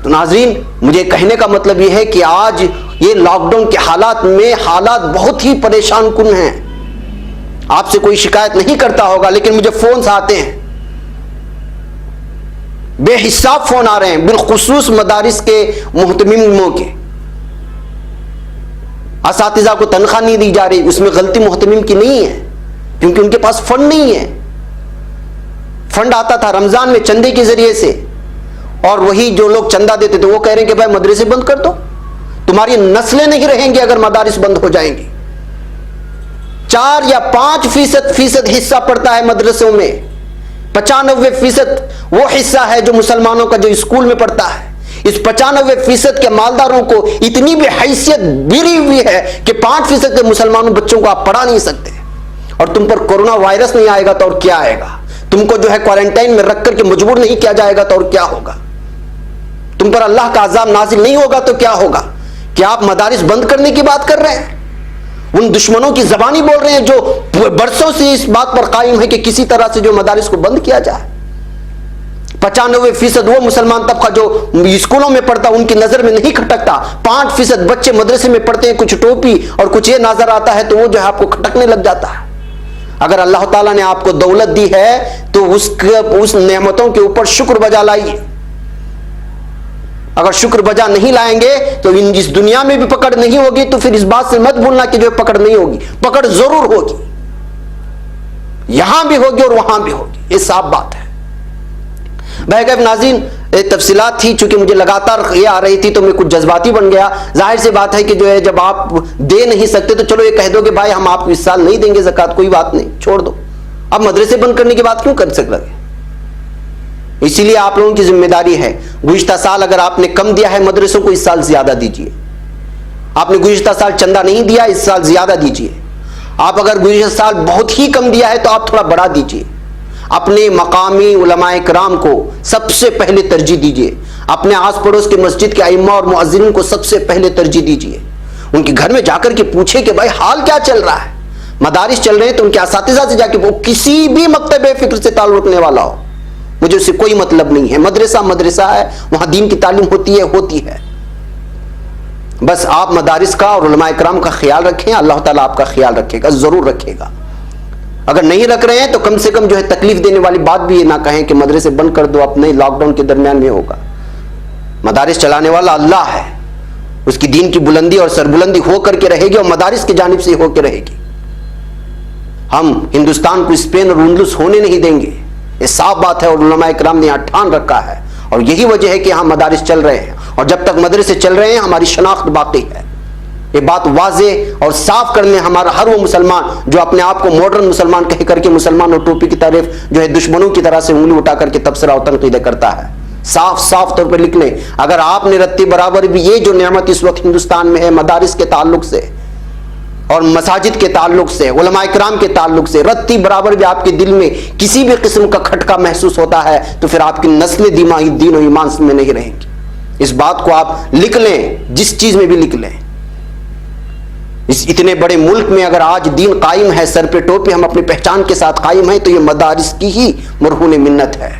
تو ناظرین مجھے کہنے کا مطلب یہ ہے کہ آج یہ لاک ڈاؤن کے حالات میں حالات بہت ہی پریشان کن ہیں. آپ سے کوئی شکایت نہیں کرتا ہوگا لیکن مجھے فونز آتے ہیں, بے حساب فون آ رہے ہیں, بالخصوص مدارس کے محتمموں کے. اساتذہ کو تنخواہ نہیں دی جا رہی, اس میں غلطی محتمم کی نہیں ہے کیونکہ ان کے پاس فنڈ نہیں ہے. فنڈ آتا تھا رمضان میں چندے کے ذریعے سے, اور وہی جو لوگ چندہ دیتے تھے وہ کہہ رہے ہیں کہ بھائی مدرسے بند کر دو, تمہاری نسلیں نہیں رہیں گی اگر مدارس بند ہو جائیں گی. 4 یا 5% حصہ پڑتا ہے مدرسوں میں, 95% وہ حصہ ہے جو مسلمانوں کا جو اسکول میں پڑتا ہے. اس 95% کے مالداروں کو اتنی بھی حیثیت گری ہوئی ہے کہ 5% کے مسلمانوں بچوں کو آپ پڑھا نہیں سکتے. اور تم پر کورونا وائرس نہیں آئے گا تو اور کیا آئے گا, تم کو جو ہے کوارنٹائن میں رکھ کر کے مجبور نہیں کیا جائے گا تو اور کیا ہوگا, تم پر اللہ کا عذاب نازل نہیں ہوگا تو کیا ہوگا. کیا آپ مدارس بند کرنے کی بات کر رہے ہیں؟ ان دشمنوں کی زبانی بول رہے ہیں جو برسوں سے اس بات پر قائم ہے کہ کسی طرح سے جو مدارس کو بند کیا جائے. 95% وہ مسلمان طبقہ جو اسکولوں میں پڑھتا ان کی نظر میں نہیں کھٹکتا, 5% بچے مدرسے میں پڑھتے ہیں, کچھ ٹوپی اور کچھ یہ نظر آتا ہے تو وہ جو ہے آپ کو کھٹکنے لگ جاتا ہے. اگر اللہ تعالیٰ نے آپ کو دولت دی ہے تو اس نعمتوں کے اوپر شکر بجا لائیے. اگر شکر بجا نہیں لائیں گے تو اس دنیا میں بھی پکڑ نہیں ہوگی, تو پھر اس بات سے مت بھولنا کہ جو پکڑ نہیں ہوگی, پکڑ ضرور ہوگی, یہاں بھی ہوگی اور وہاں بھی ہوگی, یہ صاف بات ہے. بہرکیف ناظرین تفصیلات تھی, چونکہ مجھے لگاتار یہ آ رہی تھی تو میں کچھ جذباتی بن گیا. ظاہر سی بات ہے کہ جو ہے جب آپ دے نہیں سکتے تو چلو یہ کہہ دو کہ بھائی ہم آپ کو اس سال نہیں دیں گے زکوٰۃ, کوئی بات نہیں, چھوڑ دو. اب مدرسے بند کرنے کی بات کیوں کر سک لگے؟ اسی لیے آپ لوگوں کی ذمہ داری ہے, گزشتہ سال اگر آپ نے کم دیا ہے مدرسوں کو, اس سال زیادہ دیجیے. آپ نے گزشتہ سال چندہ نہیں دیا, اس سال زیادہ دیجیے. آپ اگر گزشتہ سال بہت ہی کم دیا ہے تو آپ تھوڑا بڑھا دیجیے. اپنے مقامی علماء کرام کو سب سے پہلے ترجیح دیجیے, اپنے آس پڑوس کے مسجد کے ائمہ اور مؤذنین کو سب سے پہلے ترجیح دیجیے. ان کے گھر میں جا کر کے پوچھے کہ بھائی حال کیا چل رہا ہے. مدارس چل رہے ہیں تو ان کے اساتذہ سے جا کے, وہ کسی بھی مکتب فکر سے تعلق رکھنے والا ہو, مجھے اس سے کوئی مطلب نہیں ہے. مدرسہ مدرسہ ہے, وہاں دین کی تعلیم ہوتی ہے. بس آپ مدارس کا اور علماء کرام کا خیال رکھیں, اللہ تعالیٰ آپ کا خیال رکھے گا, ضرور رکھے گا. اگر نہیں رکھ رہے ہیں تو کم سے کم جو ہے تکلیف دینے والی بات بھی یہ نہ کہیں کہ مدرسے بند کر دو, اب نہیں لاک ڈاؤن کے درمیان میں ہوگا. مدارس چلانے والا اللہ ہے, اس کی دین کی بلندی اور سربلندی ہو کر کے رہے گی, اور مدارس کی جانب سے ہو کے رہے گی. ہم ہندوستان کو اسپین اور اندلس ہونے نہیں دیں گے, یہ صاف بات ہے, اور علماء کرام نے یہاں ٹھان رکھا ہے, اور یہی وجہ ہے کہ یہاں مدارس چل رہے ہیں. اور جب تک مدرسے چل رہے ہیں ہماری شناخت باقی ہے. یہ بات واضح اور صاف کر لیں ہمارا ہر وہ مسلمان جو اپنے آپ کو ماڈرن مسلمان کہہ کر کے مسلمان اور ٹوپی کی طرف جو ہے دشمنوں کی طرح سے انگلی اٹھا کر کے تبصرہ اور تنقید کرتا ہے. صاف طور پر لکھ لیں, اگر آپ نے رتی برابر بھی یہ جو نعمت اس وقت ہندوستان میں ہے مدارس کے تعلق سے اور مساجد کے تعلق سے, علماء کرام کے تعلق سے, رتی برابر بھی آپ کے دل میں کسی بھی قسم کا کھٹکا محسوس ہوتا ہے تو پھر آپ کی نسلیں دین و ایمان میں نہیں رہیں گی. اس بات کو آپ لکھ لیں, جس چیز میں بھی لکھ لیں. اس اتنے بڑے ملک میں اگر آج دین قائم ہے, سر پہ ٹوپی, ہم اپنی پہچان کے ساتھ قائم ہیں, تو یہ مدارس کی ہی مرہون منت ہے.